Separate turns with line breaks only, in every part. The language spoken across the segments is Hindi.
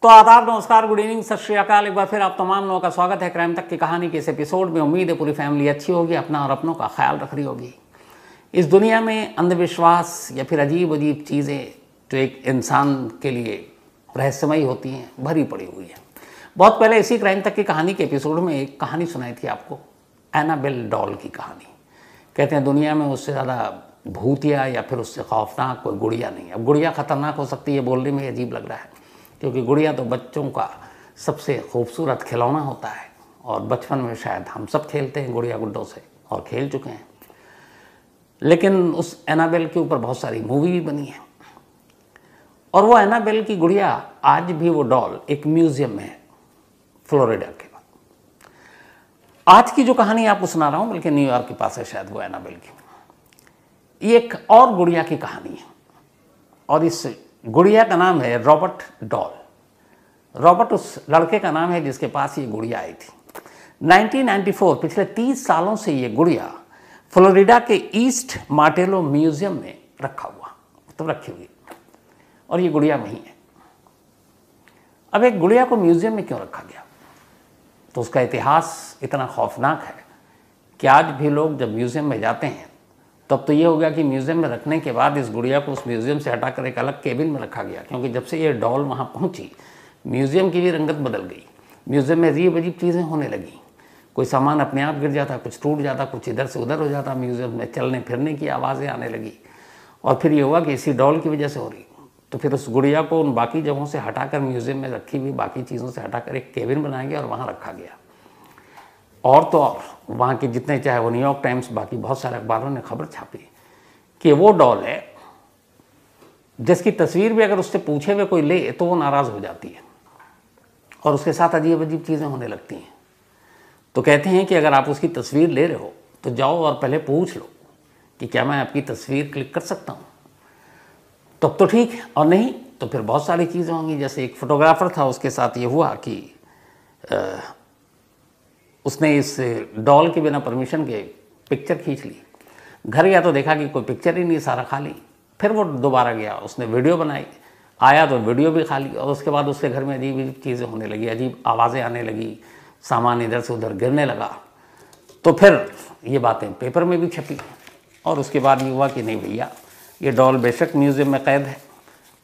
तो आदाब, नमस्कार, गुड इवनिंग, सत श्री अकाल। एक बार फिर आप तमाम लोगों का स्वागत है क्राइम तक की कहानी के इस एपिसोड में। उम्मीद है पूरी फैमिली अच्छी होगी, अपना और अपनों का ख्याल रख रही होगी। इस दुनिया में अंधविश्वास या फिर अजीब अजीब चीज़ें जो एक इंसान के लिए रहस्यमयी होती हैं, भरी पड़ी हुई है। बहुत पहले इसी क्राइम तक की कहानी के एपिसोड में एक कहानी सुनाई थी आपको, एनाबेल डॉल की कहानी। कहते हैं दुनिया में उससे ज़्यादा भूतिया या फिर उससे खौफनाक कोई गुड़िया नहीं है। अब गुड़िया खतरनाक हो सकती है, बोलने में अजीब लग रहा है, क्योंकि गुड़िया तो बच्चों का सबसे खूबसूरत खिलौना होता है और बचपन में शायद हम सब खेलते हैं गुड़िया गुड्डों से और खेल चुके हैं। लेकिन उस एनाबेल के ऊपर बहुत सारी मूवी भी बनी है और वो एनाबेल की गुड़िया आज भी वो डॉल एक म्यूजियम में है फ्लोरिडा के। आज की जो कहानी आपको सुना रहा हूँ बल्कि न्यूयॉर्क के पास है शायद वो एनाबेल की। ये एक और गुड़िया की कहानी है और इस गुड़िया का नाम है रॉबर्ट डॉल। रॉबर्ट उस लड़के का नाम है जिसके पास ये गुड़िया आई थी। 1994 पिछले 30 सालों से ये गुड़िया फ्लोरिडा के ईस्ट मार्टेलो म्यूजियम में रखा हुआ, मतलब रखी हुई, और ये गुड़िया वहीं है। अब एक गुड़िया को म्यूजियम में क्यों रखा गया, तो उसका इतिहास इतना खौफनाक है कि आज भी लोग जब म्यूजियम में जाते हैं तब तो ये हो गया कि म्यूजियम में रखने के बाद इस गुड़िया को उस म्यूजियम से हटाकर एक अलग केबिन में रखा गया, क्योंकि जब से ये डॉल वहाँ पहुँची म्यूजियम की भी रंगत बदल गई। म्यूजियम में अजीब अजीब चीज़ें होने लगी, कोई सामान अपने आप गिर जाता, कुछ टूट जाता, कुछ इधर से उधर हो जाता, म्यूजियम में चलने फिरने की आवाज़ें आने लगी। और फिर ये हुआ कि इसी डॉल की वजह से हो रही, तो फिर उस गुड़िया को उन बाकी जगहों से हटाकर म्यूजियम में रखी हुई बाकी चीज़ों से हटाकर एक केबिन बनाया गया और वहाँ रखा गया। और तो और वहाँ के जितने, चाहे वो न्यूयॉर्क टाइम्स, बाकी बहुत सारे अखबारों ने खबर छापी कि वो डॉल है जिसकी तस्वीर भी अगर उससे पूछे हुए कोई ले तो वो नाराज़ हो जाती है और उसके साथ अजीब अजीब चीज़ें होने लगती हैं। तो कहते हैं कि अगर आप उसकी तस्वीर ले रहे हो तो जाओ और पहले पूछ लो कि क्या मैं आपकी तस्वीर क्लिक कर सकता हूँ, तब तो ठीक है, और नहीं तो फिर बहुत सारी चीज़ें होंगी। जैसे एक फोटोग्राफर था, उसके साथ ये हुआ कि उसने इस डॉल के बिना परमिशन के पिक्चर खींच ली। घर गया तो देखा कि कोई पिक्चर ही नहीं, सारा खाली। फिर वो दोबारा गया, उसने वीडियो बनाई, आया तो वीडियो भी खाली। और उसके बाद उसके घर में अजीब अजीब चीज़ें होने लगी, अजीब आवाज़ें आने लगी, सामान इधर से उधर गिरने लगा। तो फिर ये बातें पेपर में भी छपी और उसके बाद ये हुआ कि नहीं भैया, ये डॉल बेशक म्यूज़ियम में कैद है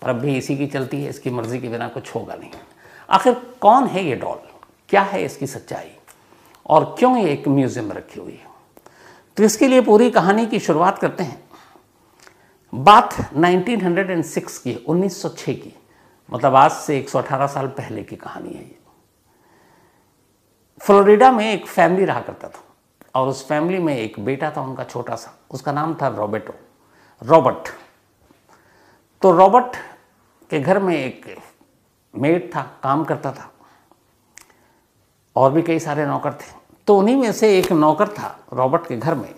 पर अब भी इसी की चलती है, इसकी मर्ज़ी के बिना कुछ होगा नहीं। आखिर कौन है ये डॉल, क्या है इसकी सच्चाई और क्यों ये एक म्यूज़ियम में रखी हुई है, तो इसके लिए पूरी कहानी की शुरुआत करते हैं। बात 1906 की, 1906 की, मतलब आज से 118 साल पहले की कहानी है ये। फ्लोरिडा में एक फैमिली रहा करता था और उस फैमिली में एक बेटा था उनका छोटा सा, उसका नाम था रॉबर्ट। तो रॉबर्ट के घर में एक मेड था, काम करता था, और भी कई सारे नौकर थे। तो उन्हीं में से एक नौकर था रॉबर्ट के घर में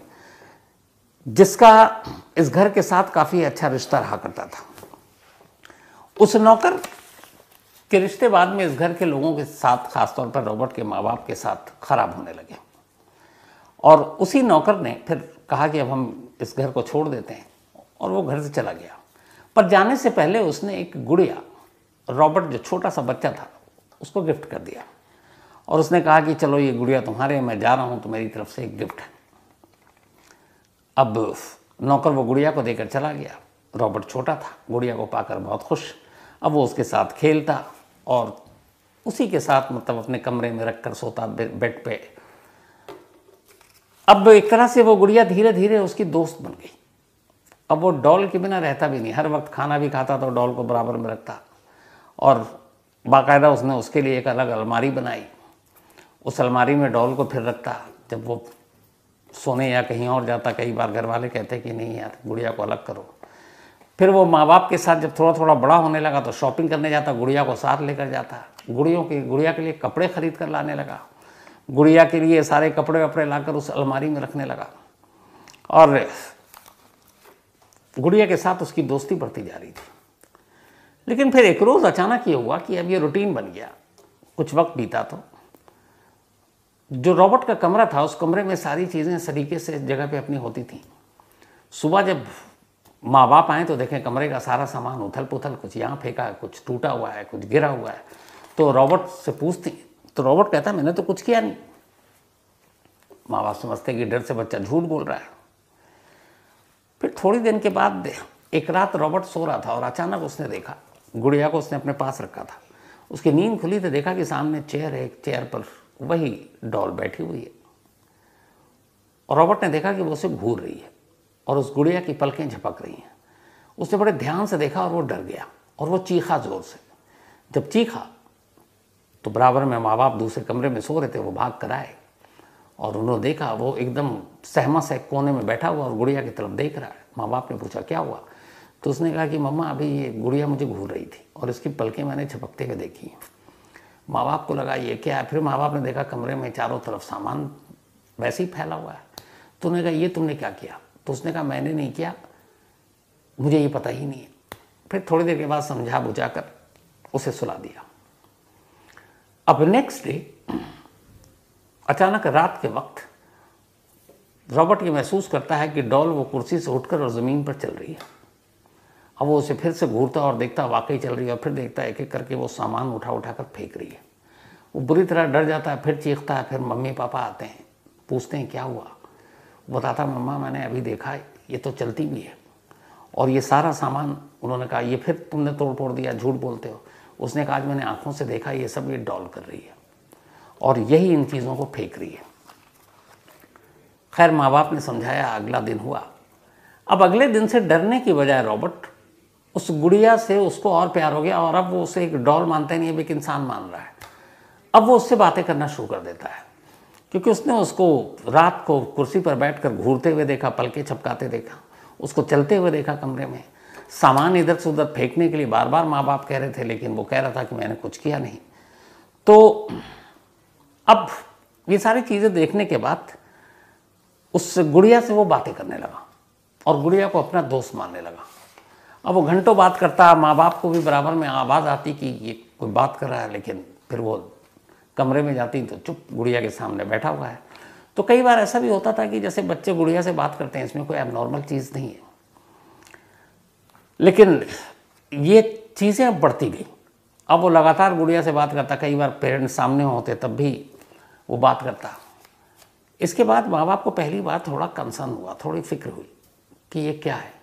जिसका इस घर के साथ काफ़ी अच्छा रिश्ता रहा करता था। उस नौकर के रिश्ते बाद में इस घर के लोगों के साथ, खासतौर पर रॉबर्ट के माँ बाप के साथ खराब होने लगे और उसी नौकर ने फिर कहा कि अब हम इस घर को छोड़ देते हैं और वो घर से चला गया। पर जाने से पहले उसने एक गुड़िया, रॉबर्ट जो छोटा सा बच्चा था, उसको गिफ्ट कर दिया और उसने कहा कि चलो ये गुड़िया तुम्हारे, मैं जा रहा हूँ तो मेरी तरफ से एक गिफ्ट है। अब नौकर वो गुड़िया को देकर चला गया। रॉबर्ट छोटा था, गुड़िया को पाकर बहुत खुश। अब वो उसके साथ खेलता और उसी के साथ, मतलब अपने कमरे में रखकर सोता बेड पे। अब एक तरह से वो गुड़िया धीरे धीरे उसकी दोस्त बन गई। अब वो डॉल के बिना रहता भी नहीं, हर वक्त खाना भी खाता तो डॉल को बराबर में रखता और बाकायदा उसने उसके लिए एक अलग अलमारी बनाई। उस अलमारी में डॉल को फिर रखता। जब वो सोने या कहीं और जाता, कई बार घर वाले कहते कि नहीं यार, गुड़िया को अलग करो। फिर वो माँ बाप के साथ जब थोड़ा थोड़ा बड़ा होने लगा तो शॉपिंग करने जाता, गुड़िया को साथ लेकर जाता। गुड़िया के लिए कपड़े खरीद कर लाने लगा, गुड़िया के लिए सारे कपड़े वपड़े लाकर उस अलमारी में रखने लगा और गुड़िया के साथ उसकी दोस्ती बढ़ती जा रही थी। लेकिन फिर एक रोज़ अचानक ये हुआ कि अब ये रूटीन बन गया। कुछ वक्त बीता तो जो रॉबर्ट का कमरा था, उस कमरे में सारी चीज़ें सलीके से जगह पे अपनी होती थी। सुबह जब माँ बाप आए तो देखें कमरे का सारा सामान उथल पुथल, कुछ यहाँ फेंका है, कुछ टूटा हुआ है, कुछ गिरा हुआ है। तो रॉबर्ट से पूछती, तो रॉबर्ट कहता मैंने तो कुछ किया नहीं। माँ बाप समझते कि डर से बच्चा झूठ बोल रहा है। फिर थोड़ी दिन के बाद एक रात रॉबर्ट सो रहा था और अचानक उसने देखा गुड़िया को, उसने अपने पास रखा था। उसकी नींद खुली तो देखा कि सामने चेयर है, एक चेयर पर वही डॉल बैठी हुई है। और रॉबर्ट ने देखा कि वो उसे घूर रही है और उस गुड़िया की पलकें झपक रही हैं। उसने बड़े ध्यान से देखा और वो डर गया और वो चीखा जोर से। जब चीखा तो बराबर में माँ बाप दूसरे कमरे में सो रहे थे, वो भाग कर आए और उन्होंने देखा वो एकदम सहमा से कोने में बैठा हुआ और गुड़िया की तरफ देख रहा है। माँ बाप ने पूछा क्या हुआ, तो उसने कहा कि मम्मा अभी ये गुड़िया मुझे घूर रही थी और इसकी पलकें मैंने झपकते हुए देखी। माँ बाप को लगा ये क्या है। फिर माँ बाप ने देखा कमरे में चारों तरफ सामान वैसे ही फैला हुआ है। तो उन्होंने कहा ये तुमने क्या किया, तो उसने कहा मैंने नहीं किया, मुझे ये पता ही नहीं है। फिर थोड़ी देर के बाद समझा बुझा कर उसे सुला दिया। अब नेक्स्ट डे अचानक रात के वक्त रॉबर्ट ये महसूस करता है कि डॉल वो कुर्सी से उठकर और ज़मीन पर चल रही है। अब वो उसे फिर से घूरता और देखता वाकई चल रही है, और फिर देखता एक एक करके वो सामान उठा उठा कर फेंक रही है। वो बुरी तरह डर जाता है, फिर चीखता है। फिर मम्मी पापा आते हैं, पूछते हैं क्या हुआ। वो बताता मम्मा मैंने अभी देखा है ये तो चलती भी है और ये सारा सामान। उन्होंने कहा ये फिर तुमने तोड़ फोड़ दिया, झूठ बोलते हो। उसने कहा आज मैंने आंखों से देखा ये सब ये डॉल कर रही है और यही इन चीज़ों को फेंक रही है। खैर माँ बाप ने समझाया, अगला दिन हुआ। अब अगले दिन से डरने की बजाय रॉबर्ट उस गुड़िया से उसको और प्यार हो गया और अब वो उसे एक डॉल मानता नहीं है, एक इंसान मान रहा है। अब वो उससे बातें करना शुरू कर देता है क्योंकि उसने उसको रात को कुर्सी पर बैठकर घूरते हुए देखा, पलके छपकाते देखा, उसको चलते हुए देखा कमरे में। सामान इधर से उधर फेंकने के लिए बार बार माँ बाप कह रहे थे, लेकिन वो कह रहा था कि मैंने कुछ किया नहीं। तो अब ये सारी चीज़ें देखने के बाद उस गुड़िया से वो बातें करने लगा और गुड़िया को अपना दोस्त मानने लगा। अब वो घंटों बात करता, माँ बाप को भी बराबर में आवाज़ आती कि ये कोई बात कर रहा है, लेकिन फिर वो कमरे में जाती तो चुप गुड़िया के सामने बैठा हुआ है। तो कई बार ऐसा भी होता था कि जैसे बच्चे गुड़िया से बात करते हैं, इसमें कोई एबनॉर्मल चीज़ नहीं है, लेकिन ये चीज़ें अब बढ़ती गई। अब वो लगातार गुड़िया से बात करता, कई बार पेरेंट्स सामने होते तब भी वो बात करता। इसके बाद माँ बाप को पहली बार थोड़ा कंसर्न हुआ, थोड़ी फिक्र हुई कि ये क्या है।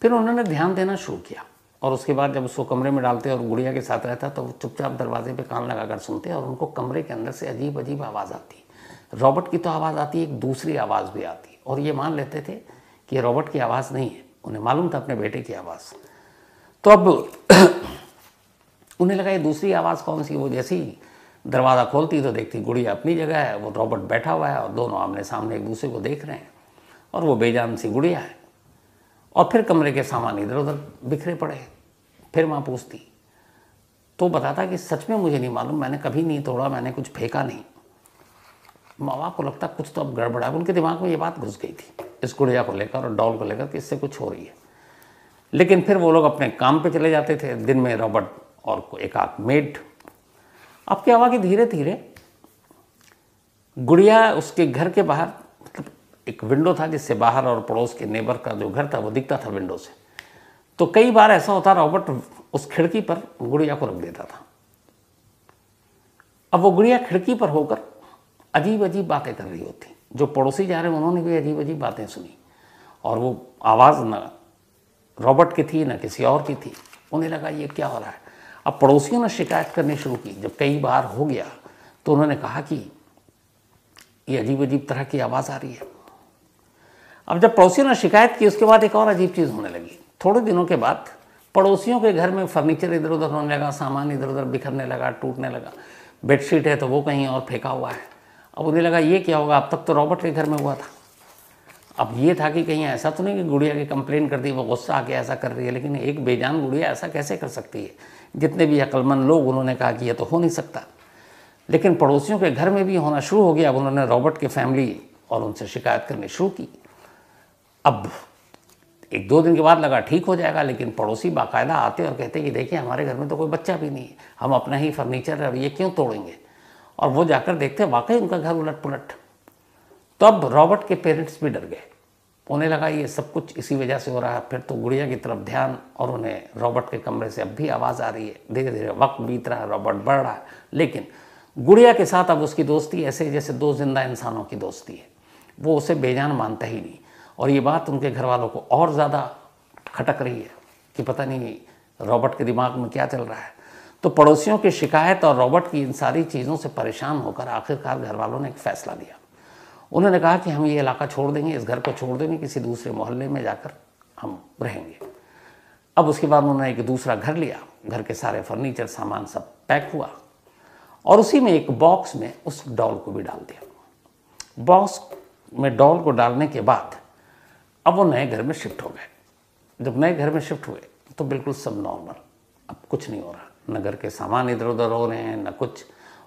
फिर उन्होंने ध्यान देना शुरू किया और उसके बाद जब उसको कमरे में डालते और गुड़िया के साथ रहता तो वो चुपचाप दरवाजे पे कान लगाकर सुनते और उनको कमरे के अंदर से अजीब अजीब आवाज़ आती। रॉबर्ट की तो आवाज़ आती, एक दूसरी आवाज़ भी आती और ये मान लेते थे कि ये रॉबर्ट की आवाज़ नहीं है, उन्हें मालूम था अपने बेटे की आवाज़। तो अब उन्हें लगा ये दूसरी आवाज़ कौन सी। वो जैसे ही दरवाज़ा खोलती तो देखती गुड़िया अपनी जगह है, वो रॉबर्ट बैठा हुआ है और दोनों आमने सामने एक दूसरे को देख रहे हैं और वो बेजान सी गुड़िया है। और फिर कमरे के सामान इधर उधर बिखरे पड़े। फिर माँ पूछती तो बताता कि सच में मुझे नहीं मालूम, मैंने कभी नहीं तोड़ा, मैंने कुछ फेंका नहीं। माँ बाप को लगता कुछ तो अब गड़बड़ा है। उनके दिमाग में ये बात घुस गई थी इस गुड़िया को लेकर और डॉल को लेकर कि इससे कुछ हो रही है। लेकिन फिर वो लोग अपने काम पे चले जाते थे, दिन में रॉबर्ट और एक आध मेड। अब क्या हुआ कि धीरे धीरे गुड़िया उसके घर के बाहर, मतलब एक विंडो था जिससे बाहर और पड़ोस के नेबर का जो घर था वो दिखता था विंडो से। तो कई बार ऐसा होता रॉबर्ट उस खिड़की पर गुड़िया को रख देता था। अब वो गुड़िया खिड़की पर होकर अजीब अजीब बातें कर रही होती। जो पड़ोसी जा रहे हैं उन्होंने भी अजीब अजीब बातें सुनी और वो आवाज़ न रॉबर्ट की थी न किसी और की थी। उन्हें लगा ये क्या हो रहा है। अब पड़ोसियों ने शिकायत करनी शुरू की। जब कई बार हो गया तो उन्होंने कहा कि ये अजीब अजीब तरह की आवाज़ आ रही है। अब जब पड़ोसियों ने शिकायत की उसके बाद एक और अजीब चीज़ होने लगी। थोड़े दिनों के बाद पड़ोसियों के घर में फर्नीचर इधर उधर होने लगा, सामान इधर उधर बिखरने लगा, टूटने लगा। बेडशीट है तो वो कहीं और फेंका हुआ है। अब उन्हें लगा ये क्या होगा, अब तक तो रॉबर्ट के घर में हुआ था। अब ये था कि कहीं ऐसा तो नहीं कि गुड़िया की कंप्लेन कर दी, वो गुस्सा आके ऐसा कर रही है। लेकिन एक बेजान गुड़िया ऐसा कैसे कर सकती है। जितने भी अक्लमंद लोग उन्होंने कहा कि ये तो हो नहीं सकता। लेकिन पड़ोसियों के घर में भी होना शुरू हो गया। अब उन्होंने रॉबर्ट की फैमिली और उनसे शिकायत करनी शुरू की। अब एक दो दिन के बाद लगा ठीक हो जाएगा, लेकिन पड़ोसी बाकायदा आते और कहते कि देखिए हमारे घर में तो कोई बच्चा भी नहीं है, हम अपना ही फर्नीचर है, ये क्यों तोड़ेंगे। और वो जाकर देखते वाकई उनका घर उलट पुलट। तो अब रॉबर्ट के पेरेंट्स भी डर गए उन्हें लगा ये सब कुछ इसी वजह से हो रहा है। फिर तो गुड़िया की तरफ ध्यान, और उन्हें रॉबर्ट के कमरे से अब भी आवाज़ आ रही है। धीरे धीरे वक्त बीत रहा है, रॉबर्ट बढ़ रहा है, लेकिन गुड़िया के साथ अब उसकी दोस्ती ऐसे जैसे दो जिंदा इंसानों की दोस्ती है। वो उसे बेजान मानता ही नहीं, और ये बात उनके घर वालों को और ज़्यादा खटक रही है कि पता नहीं रॉबर्ट के दिमाग में क्या चल रहा है। तो पड़ोसियों की शिकायत और रॉबर्ट की इन सारी चीज़ों से परेशान होकर आखिरकार घर वालों ने एक फ़ैसला लिया। उन्होंने कहा कि हम ये इलाका छोड़ देंगे, इस घर को छोड़ देंगे, किसी दूसरे मोहल्ले में जाकर हम रहेंगे। अब उसके बाद उन्होंने एक दूसरा घर लिया, घर के सारे फर्नीचर सामान सब पैक हुआ, और उसी में एक बॉक्स में उस डॉल को भी डाल दिया। बॉक्स में डॉल को डालने के बाद अब वो नए घर में शिफ्ट हो गए। जब नए घर में शिफ्ट हुए तो बिल्कुल सब नॉर्मल, अब कुछ नहीं हो रहा, न घर के सामान इधर उधर हो रहे हैं न कुछ,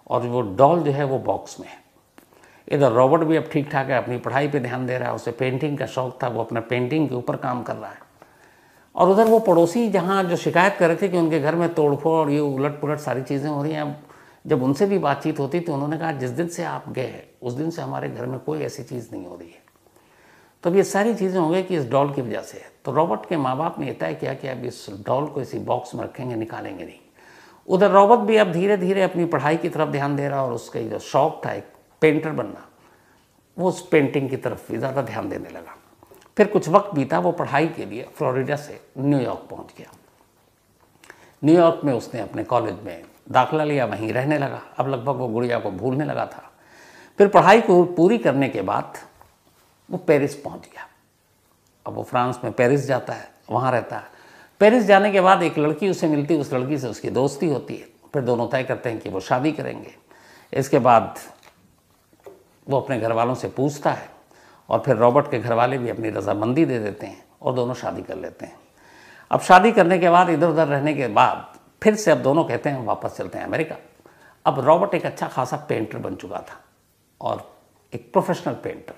और वो डॉल जो है वो बॉक्स में है। इधर रॉबर्ट भी अब ठीक ठाक है, अपनी पढ़ाई पे ध्यान दे रहा है, उसे पेंटिंग का शौक था, वो अपना पेंटिंग के ऊपर काम कर रहा है। और उधर वो पड़ोसी जहाँ जो शिकायत कर रहे थे कि उनके घर में तोड़फोड़, ये उलट पुलट सारी चीज़ें हो रही हैं, अब जब उनसे भी बातचीत होती तो उन्होंने कहा जिस दिन से आप गए उस दिन से हमारे घर में कोई ऐसी चीज़ नहीं हो रही है। तब ये सारी चीज़ें हो गई कि इस डॉल की वजह से है। तो रॉबर्ट के माँ बाप ने तय किया कि अब इस डॉल को इसी बॉक्स में रखेंगे, निकालेंगे नहीं। उधर रॉबर्ट भी अब धीरे धीरे अपनी पढ़ाई की तरफ ध्यान दे रहा, और उसका जो शौक था एक पेंटर बनना, वो उस पेंटिंग की तरफ भी ज़्यादा ध्यान देने लगा। फिर कुछ वक्त बीता, वो पढ़ाई के लिए फ्लोरिडा से न्यूयॉर्क पहुंच गया। न्यूयॉर्क में उसने अपने कॉलेज में दाखिला लिया, वहीं रहने लगा। अब लगभग वो गुड़िया को भूलने लगा था। फिर पढ़ाई को पूरी करने के बाद वो पेरिस पहुंच गया। अब वो फ्रांस में पेरिस जाता है, वहाँ रहता है। पेरिस जाने के बाद एक लड़की उसे मिलती, उस लड़की से उसकी दोस्ती होती है। फिर दोनों तय करते हैं कि वो शादी करेंगे। इसके बाद वो अपने घर वालों से पूछता है, और फिर रॉबर्ट के घर वाले भी अपनी रजामंदी दे देते हैं और दोनों शादी कर लेते हैं। अब शादी करने के बाद इधर उधर रहने के बाद फिर से अब दोनों कहते हैं वापस चलते हैं अमेरिका। अब रॉबर्ट एक अच्छा खासा पेंटर बन चुका था, और एक प्रोफेशनल पेंटर,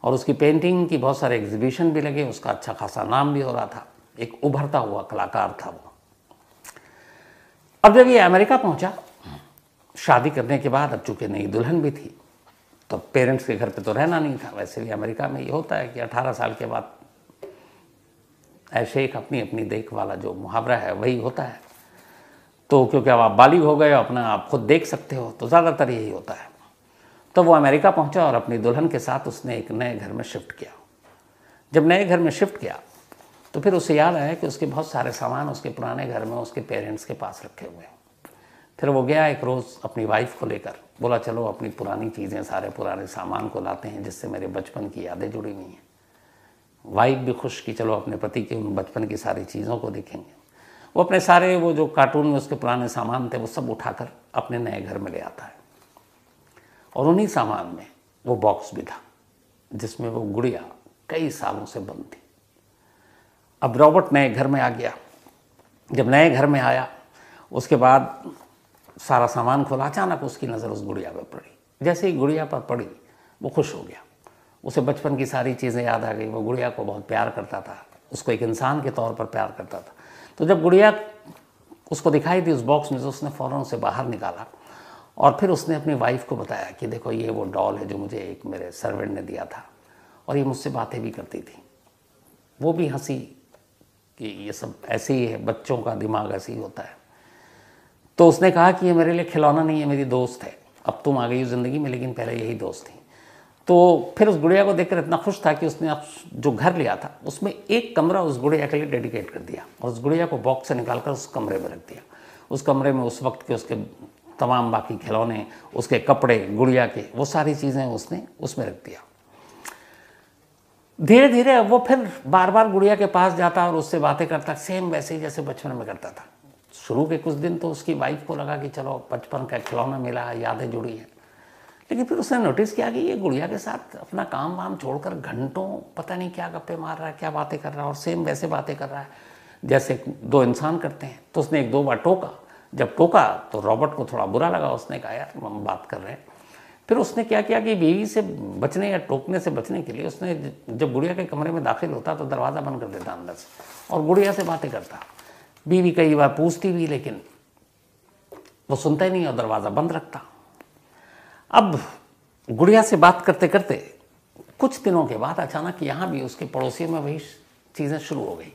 और उसकी पेंटिंग की बहुत सारे एग्जीबिशन भी लगे, उसका अच्छा खासा नाम भी हो रहा था, एक उभरता हुआ कलाकार था वो। अब जब ये अमेरिका पहुंचा शादी करने के बाद, अब चूंकि नई दुल्हन भी थी, तो पेरेंट्स के घर पे तो रहना नहीं था। वैसे भी अमेरिका में ये होता है कि 18 साल के बाद ऐसे एक अपनी अपनी देख वाला जो मुहावरा है वही होता है। तो क्योंकि अब आप बालिग हो गए, अपना आप खुद देख सकते हो, तो ज़्यादातर यही होता है। तो वो अमेरिका पहुंचा और अपनी दुल्हन के साथ उसने एक नए घर में शिफ्ट किया। जब नए घर में शिफ्ट किया तो फिर उसे याद आया कि उसके बहुत सारे सामान उसके पुराने घर में उसके पेरेंट्स के पास रखे हुए हैं। फिर वो गया एक रोज़ अपनी वाइफ को लेकर, बोला चलो अपनी पुरानी चीज़ें, सारे पुराने सामान को लाते हैं जिससे मेरे बचपन की यादें जुड़ी हुई हैं। वाइफ भी खुश कि चलो अपने पति के उन बचपन की सारी चीज़ों को देखेंगे। वो अपने सारे वो जो कार्टून में उसके पुराने सामान थे वो सब उठाकर अपने नए घर में ले आता है, और उन्हीं सामान में वो बॉक्स भी था जिसमें वो गुड़िया कई सालों से बंद थी। अब रॉबर्ट नए घर में आ गया। जब नए घर में आया उसके बाद सारा सामान खोला, अचानक उसकी नज़र उस गुड़िया पर पड़ी। जैसे ही गुड़िया पर पड़ी वो खुश हो गया, उसे बचपन की सारी चीज़ें याद आ गई। वो गुड़िया को बहुत प्यार करता था, उसको एक इंसान के तौर पर प्यार करता था। तो जब गुड़िया उसको दिखाई दी उस बॉक्स में, तो उसने फ़ौरन उसे बाहर निकाला, और फिर उसने अपनी वाइफ को बताया कि देखो ये वो डॉल है जो मुझे एक मेरे सर्वेंट ने दिया था, और ये मुझसे बातें भी करती थी। वो भी हंसी कि ये सब ऐसे ही है, बच्चों का दिमाग ऐसे ही होता है। तो उसने कहा कि ये मेरे लिए खिलौना नहीं है, मेरी दोस्त है। अब तुम आ गई हो ज़िंदगी में, लेकिन पहले यही दोस्त थी। तो फिर उस गुड़िया को देखकर इतना खुश था कि उसने अब जो घर लिया था उसमें एक कमरा उस गुड़िया के लिए डेडिकेट कर दिया, और उस गुड़िया को बॉक्स से निकालकर उस कमरे में रख दिया। उस कमरे में उस वक्त के उसके तमाम बाकी खिलौने, उसके कपड़े, गुड़िया के वो सारी चीज़ें उसने उसमें रख दिया। धीरे धीरे अब वो फिर बार बार गुड़िया के पास जाता और उससे बातें करता, सेम वैसे ही जैसे बचपन में करता था। शुरू के कुछ दिन तो उसकी वाइफ को लगा कि चलो बचपन का खिलौना मिला है, यादें जुड़ी हैं। लेकिन फिर उसने नोटिस किया कि ये गुड़िया के साथ अपना काम वाम छोड़कर घंटों पता नहीं क्या गप्पे मार रहा है, क्या बातें कर रहा है, और सेम वैसे बातें कर रहा है जैसे दो इंसान करते हैं। तो उसने एक दो बार टोका। जब टोका तो रॉबर्ट को थोड़ा बुरा लगा। उसने कहा यार हम बात कर रहे हैं। फिर उसने क्या किया कि बीवी से बचने या टोकने से बचने के लिए उसने जब गुड़िया के कमरे में दाखिल होता तो दरवाज़ा बंद कर देता अंदर से, और गुड़िया से बातें करता। बीवी कई बार पूछती भी, लेकिन वो सुनता ही नहीं और दरवाज़ा बंद रखता। अब गुड़िया से बात करते करते कुछ दिनों के बाद अचानक यहाँ भी उसके पड़ोसियों में वही चीज़ें शुरू हो गई।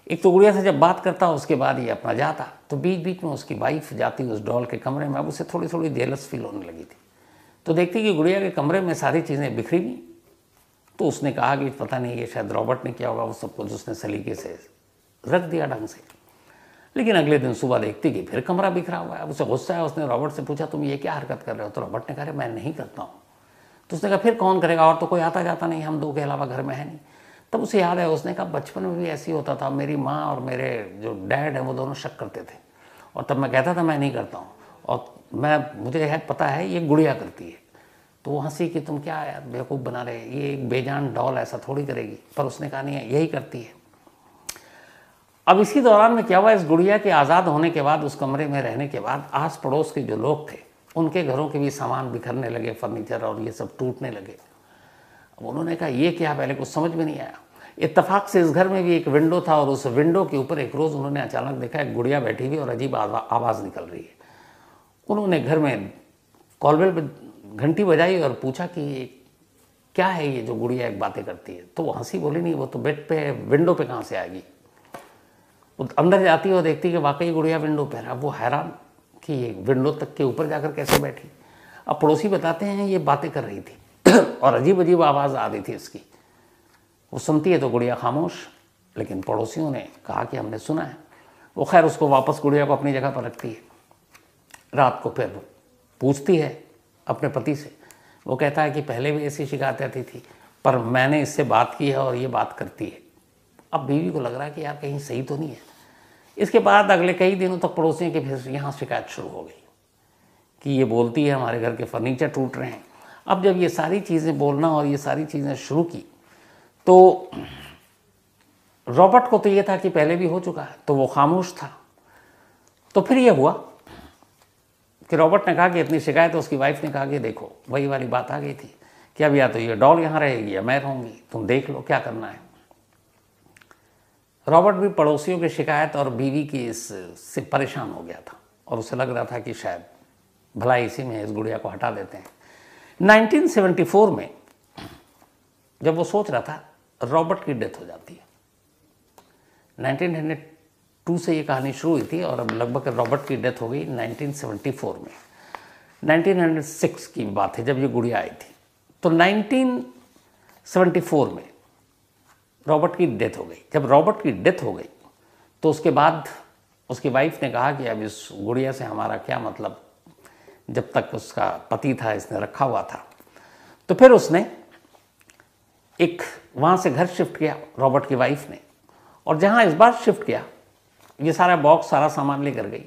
एक तो गुड़िया से जब बात करता उसके बाद ये अपना जाता, तो बीच बीच में उसकी वाइफ जाती उस डॉल के कमरे में। अब उसे थोड़ी थोड़ी जेलस फील होने लगी थी। तो देखती कि गुड़िया के कमरे में सारी चीज़ें बिखरी हुई। तो उसने कहा कि पता नहीं ये शायद रॉबर्ट ने किया होगा, वो सब कुछ उसने सलीके से रख दिया ढंग से। लेकिन अगले दिन सुबह देखती कि फिर कमरा बिखरा हुआ है। अब उसे गुस्सा है। उसने रॉबर्ट से पूछा तुम ये क्या हरकत कर रहे हो? तो रॉबर्ट ने कहा मैं नहीं करता हूँ। तो उसने कहा फिर कौन करेगा, और तो कोई आता जाता नहीं, हम दो के अलावा घर में है नहीं। तब उसे याद है, उसने कहा बचपन में भी ऐसे ही होता था, मेरी माँ और मेरे जो डैड हैं वो दोनों शक करते थे, और तब मैं कहता था मैं नहीं करता हूँ, और मुझे है पता है ये गुड़िया करती है। तो वो हंसी कि तुम क्या यार बेवकूफ़ बना रहे, ये एक बेजान डॉल ऐसा थोड़ी करेगी। पर उसने कहा नहीं यही करती है। अब इसी दौरान में क्या हुआ, इस गुड़िया के आज़ाद होने के बाद, उस कमरे में रहने के बाद, आस पड़ोस के जो लोग थे उनके घरों के भी सामान बिखरने लगे, फर्नीचर और ये सब टूटने लगे। अब उन्होंने कहा ये क्या, पहले कुछ समझ में नहीं आया। इत्तेफाक से इस घर में भी एक विंडो था, और उस विंडो के ऊपर एक रोज़ उन्होंने अचानक देखा एक गुड़िया बैठी हुई और अजीब आवाज़ निकल रही है। उन्होंने घर में कॉलबेल पर घंटी बजाई और पूछा कि क्या है ये जो गुड़िया एक बातें करती है। तो वो हंसी, बोली नहीं वो तो बेड पे है, विंडो पे कहाँ से आएगी। वो अंदर जाती है और देखती कि वाकई गुड़िया विंडो पे है। अब वो हैरान कि ये विंडो तक के ऊपर जाकर कैसे बैठी। अब पड़ोसी बताते हैं ये बातें कर रही थी और अजीब अजीब आवाज़ आ रही थी इसकी। वो सुनती है तो गुड़िया खामोश, लेकिन पड़ोसियों ने कहा कि हमने सुना है। वो खैर उसको वापस गुड़िया को अपनी जगह पर रखती है। रात को फिर पूछती है अपने पति से। वो कहता है कि पहले भी ऐसी शिकायत आती थी, पर मैंने इससे बात की है और ये बात करती है। अब बीवी को लग रहा है कि यार कहीं सही तो नहीं है। इसके बाद अगले कई दिनों तक पड़ोसियों की फिर यहाँ शिकायत शुरू हो गई कि ये बोलती है हमारे घर के फर्नीचर टूट रहे हैं। अब जब ये सारी चीज़ें बोलना और ये सारी चीज़ें शुरू की, तो रॉबर्ट को तो ये था कि पहले भी हो चुका है, तो वो खामोश था। तो फिर ये हुआ कि रॉबर्ट ने कहा कि इतनी शिकायत है। उसकी वाइफ ने कहा कि देखो वही वाली बात आ गई थी कि अब या तो ये डॉल यहाँ रहेगी या मैं रहूँगी, तुम देख लो क्या करना है। रॉबर्ट भी पड़ोसियों की शिकायत और बीवी की इससे परेशान हो गया था, और उसे लग रहा था कि शायद भलाई इसी में इस गुड़िया को हटा देते हैं। 1974 में जब वो सोच रहा था, रॉबर्ट की डेथ हो जाती है। 1902 से ये कहानी शुरू हुई थी और अब लगभग रॉबर्ट की डेथ हो गई 1974 में। 1906 की बात है जब ये गुड़िया आई थी। तो 1974 में रॉबर्ट की डेथ हो गई। जब रॉबर्ट की डेथ हो गई तो उसके बाद उसकी वाइफ ने कहा कि अब इस गुड़िया से हमारा क्या मतलब, जब तक उसका पति था इसने रखा हुआ था। तो फिर उसने एक वहाँ से घर शिफ्ट किया रॉबर्ट की वाइफ ने, और जहाँ इस बार शिफ्ट किया ये सारा बॉक्स सारा सामान लेकर गई।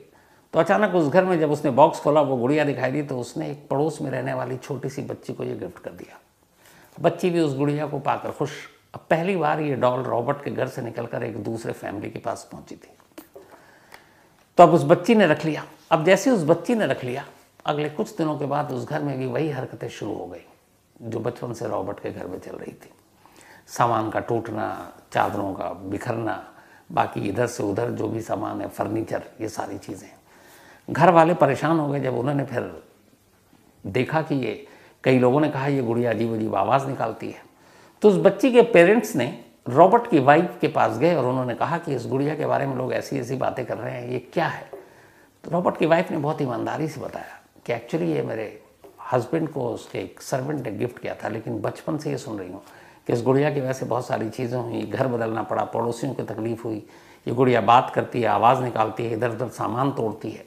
तो अचानक उस घर में जब उसने बॉक्स खोला, वो गुड़िया दिखाई दी, तो उसने एक पड़ोस में रहने वाली छोटी सी बच्ची को ये गिफ्ट कर दिया। बच्ची भी उस गुड़िया को पाकर खुश। अब पहली बार ये डॉल रॉबर्ट के घर से निकलकर एक दूसरे फैमिली के पास पहुंची थी। तो अब उस बच्ची ने रख लिया। अब जैसे उस बच्ची ने रख लिया, अगले कुछ दिनों के बाद उस घर में भी वही हरकतें शुरू हो गई जो बचपन से रॉबर्ट के घर में चल रही थी। सामान का टूटना, चादरों का बिखरना, बाकी इधर से उधर जो भी सामान है, फर्नीचर, ये सारी चीज़ें। घर वाले परेशान हो गए जब उन्होंने फिर देखा कि ये, कई लोगों ने कहा ये गुड़िया अजीब अजीब आवाज़ निकालती है। तो उस बच्ची के पेरेंट्स ने रॉबर्ट की वाइफ के पास गए और उन्होंने कहा कि इस गुड़िया के बारे में लोग ऐसी ऐसी बातें कर रहे हैं, ये क्या है। तो रॉबर्ट की वाइफ ने बहुत ईमानदारी से बताया कि एक्चुअली ये मेरे हस्बैंड को उसके एक सर्वेंट ने गिफ्ट किया था, लेकिन बचपन से ये सुन रही हूँ कि इस गुड़िया की वजह से बहुत सारी चीज़ें हुई, घर बदलना पड़ा, पड़ोसियों को तकलीफ हुई, ये गुड़िया बात करती है, आवाज़ निकालती है, इधर उधर सामान तोड़ती है।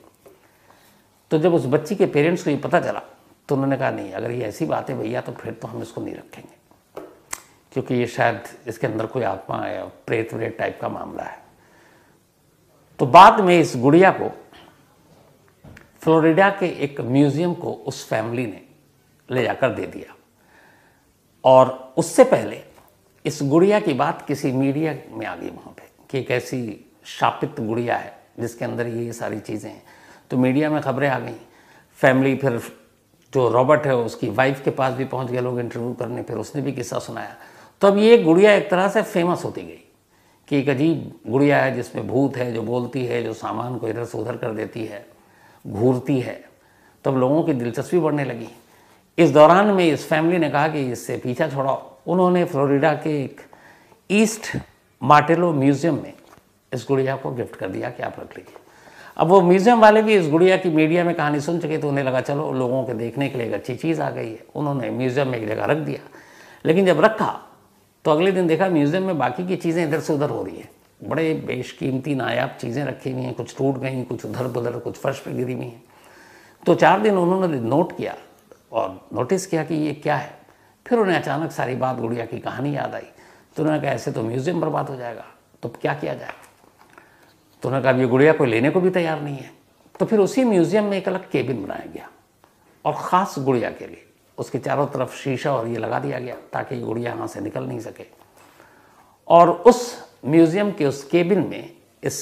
तो जब उस बच्ची के पेरेंट्स को ये पता चला तो उन्होंने कहा नहीं, अगर ये ऐसी बात है भैया तो फिर तो हम इसको नहीं रखेंगे, क्योंकि ये शायद इसके अंदर कोई आत्मा या प्रेत व्रेत टाइप का मामला है। तो बाद में इस गुड़िया को फ्लोरिडा के एक म्यूजियम को उस फैमिली ने ले जाकर दे दिया, और उससे पहले इस गुड़िया की बात किसी मीडिया में आ गई वहाँ पे कि एक ऐसी शापित गुड़िया है जिसके अंदर ये सारी चीज़ें हैं। तो मीडिया में खबरें आ गई। फैमिली फिर जो रॉबर्ट है उसकी वाइफ के पास भी पहुँच गए लोग इंटरव्यू करने, फिर उसने भी किस्सा सुनाया। तो अब ये गुड़िया एक तरह से फेमस होती गई कि एक अजीब गुड़िया है जिसमें भूत है, जो बोलती है, जो सामान को इधर से उधर कर देती है, घूरती है। तब लोगों की दिलचस्पी बढ़ने लगी। इस दौरान में इस फैमिली ने कहा कि इससे पीछा छोड़ाओ। उन्होंने फ्लोरिडा के एक ईस्ट मार्टेलो म्यूजियम में इस गुड़िया को गिफ्ट कर दिया कि आप रख लीजिए। अब वो म्यूजियम वाले भी इस गुड़िया की मीडिया में कहानी सुन चुके, तो उन्हें लगा चलो लोगों के देखने के लिए एक अच्छी चीज़ आ गई है। उन्होंने म्यूजियम में एक जगह रख दिया, लेकिन जब रखा तो अगले दिन देखा म्यूजियम में बाकी की चीज़ें इधर से उधर हो रही है। बड़े बेशकीमती नायाब चीज़ें रखी हुई हैं, कुछ टूट गई, कुछ उधर उधर, कुछ फर्श पर गिरी हुई हैं। तो 4 दिन उन्होंने नोट किया और नोटिस किया कि ये क्या है। फिर उन्हें अचानक सारी बात गुड़िया की कहानी याद आई। तो उन्होंने कहा ऐसे तो म्यूजियम बर्बाद हो जाएगा, तो क्या किया जाए। तो उन्होंने कहा ये गुड़िया कोई लेने को भी तैयार नहीं है। तो फिर उसी म्यूजियम में एक अलग केबिन बनाया गया और ख़ास गुड़िया के लिए। उसके चारों तरफ शीशा और ये लगा दिया गया ताकि ये गुड़िया यहाँ से निकल नहीं सके। और उस म्यूजियम के उस केबिन में इस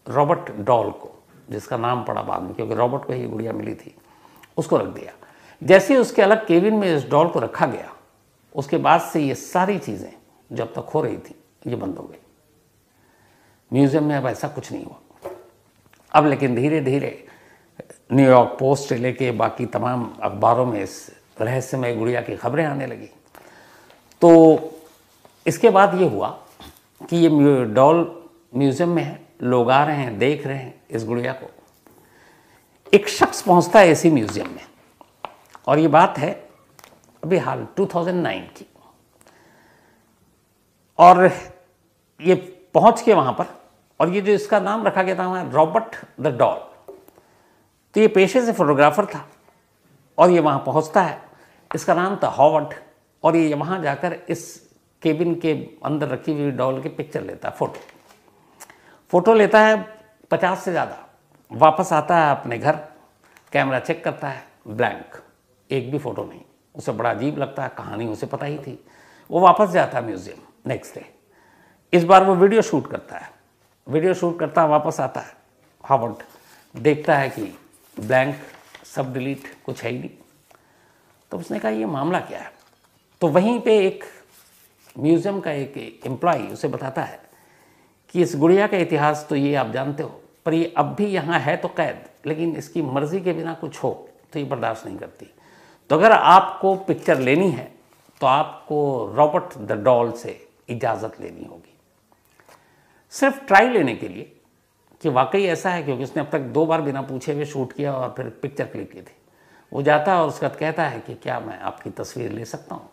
रॉबर्ट डॉल को, जिसका नाम पड़ा बाद में क्योंकि रॉबर्ट को ही गुड़िया मिली थी, उसको रख दिया। जैसे ही उसके अलग केबिन में इस डॉल को रखा गया, उसके बाद से ये सारी चीज़ें जो अब तक हो रही थी ये बंद हो गई। म्यूजियम में अब ऐसा कुछ नहीं हुआ। अब लेकिन धीरे धीरे न्यूयॉर्क पोस्ट से लेके बाकी तमाम अखबारों में इस रहस्यमय गुड़िया की खबरें आने लगी। तो इसके बाद ये हुआ कि ये डॉल म्यूजियम में है, लोग आ रहे हैं, देख रहे हैं इस गुड़िया को। एक शख्स पहुंचता है इसी म्यूजियम में, और ये बात है अभी हाल 2009 की। और ये पहुंच के वहां पर, और ये जो इसका नाम रखा गया था वहाँ रॉबर्ट द डॉल, तो ये पेशे से फोटोग्राफर था और ये वहाँ पहुँचता है। इसका नाम था हॉवर्ड, और ये वहाँ जाकर इस केबिन के अंदर रखी हुई डॉल की पिक्चर लेता है, फ़ोटो लेता है 50 से ज़्यादा। वापस आता है अपने घर, कैमरा चेक करता है, ब्लैंक, एक भी फ़ोटो नहीं। उसे बड़ा अजीब लगता है, कहानी उसे पता ही थी। वो वापस जाता है म्यूज़ियम नेक्स्ट डे। इस बार वो वीडियो शूट करता है, वापस आता है। हॉवर्ड देखता है कि ब्लैंक, सब डिलीट, कुछ है ही नहीं। तो उसने कहा ये मामला क्या है। तो वहीं पे एक म्यूज़ियम का एक एम्प्लॉई उसे बताता है कि इस गुड़िया का इतिहास तो ये आप जानते हो, पर ये अब भी यहाँ है तो कैद, लेकिन इसकी मर्ज़ी के बिना कुछ हो तो ये बर्दाश्त नहीं करती। तो अगर आपको पिक्चर लेनी है तो आपको रॉबर्ट द डॉल से इजाज़त लेनी होगी, सिर्फ ट्राई लेने के लिए कि वाकई ऐसा है, क्योंकि उसने अब तक 2 बार बिना पूछे हुए शूट किया और फिर पिक्चर क्लिक की थी। वो जाता है और उसके बाद कहता है कि क्या मैं आपकी तस्वीर ले सकता हूँ,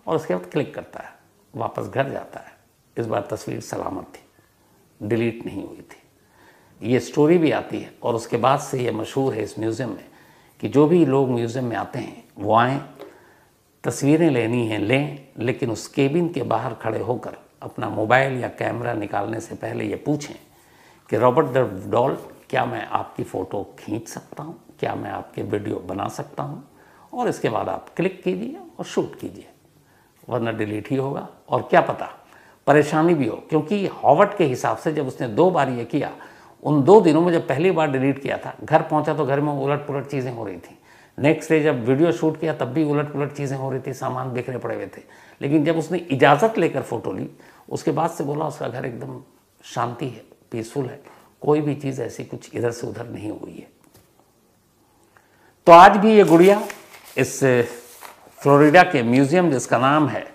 और उसके बाद क्लिक करता है, वापस घर जाता है। इस बार तस्वीर सलामत थी, डिलीट नहीं हुई थी। ये स्टोरी भी आती है और उसके बाद से ये मशहूर है इस म्यूज़ियम में कि जो भी लोग म्यूज़ियम में आते हैं वो आएँ, तस्वीरें लेनी हैं लें, लेकिन उस केबिन के बाहर खड़े होकर अपना मोबाइल या कैमरा निकालने से पहले ये पूछें कि रॉबर्ट द डॉल, क्या मैं आपकी फ़ोटो खींच सकता हूँ, क्या मैं आपके वीडियो बना सकता हूँ। और इसके बाद आप क्लिक कीजिए और शूट कीजिए, वरना डिलीट ही होगा। और क्या पता परेशानी भी हो, क्योंकि हॉवर्ड के हिसाब से जब उसने 2 बार ये किया, उन 2 दिनों में जब पहली बार डिलीट किया था, घर पहुंचा तो घर में उलट पुलट चीज़ें हो रही थी। नेक्स्ट डे जब वीडियो शूट किया तब भी उलट पुलट चीज़ें हो रही थी, सामान बिखरे पड़े हुए थे। लेकिन जब उसने इजाज़त लेकर फ़ोटो ली, उसके बाद से बोला उसका घर एकदम शांति है, पीसफुल है, कोई भी चीज़ ऐसी कुछ इधर से उधर नहीं हुई है। तो आज भी ये गुड़िया इस फ्लोरिडा के म्यूज़ियम, जिसका नाम है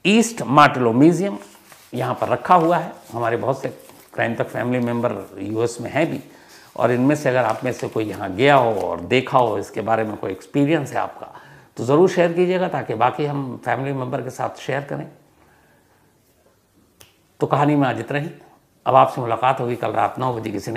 ईस्ट मार्टेलो म्यूज़ियम, यहाँ पर रखा हुआ है। हमारे बहुत से क्राइम तक फैमिली मेम्बर यूएस में हैं भी, और इनमें से अगर आप में से कोई यहाँ गया हो और देखा हो, इसके बारे में कोई एक्सपीरियंस है आपका, तो ज़रूर शेयर कीजिएगा ताकि बाकी हम फैमिली मेम्बर के साथ शेयर करें। तो कहानी में आज इतना ही। अब आपसे मुलाकात होगी कल रात 9 बजे किसी नई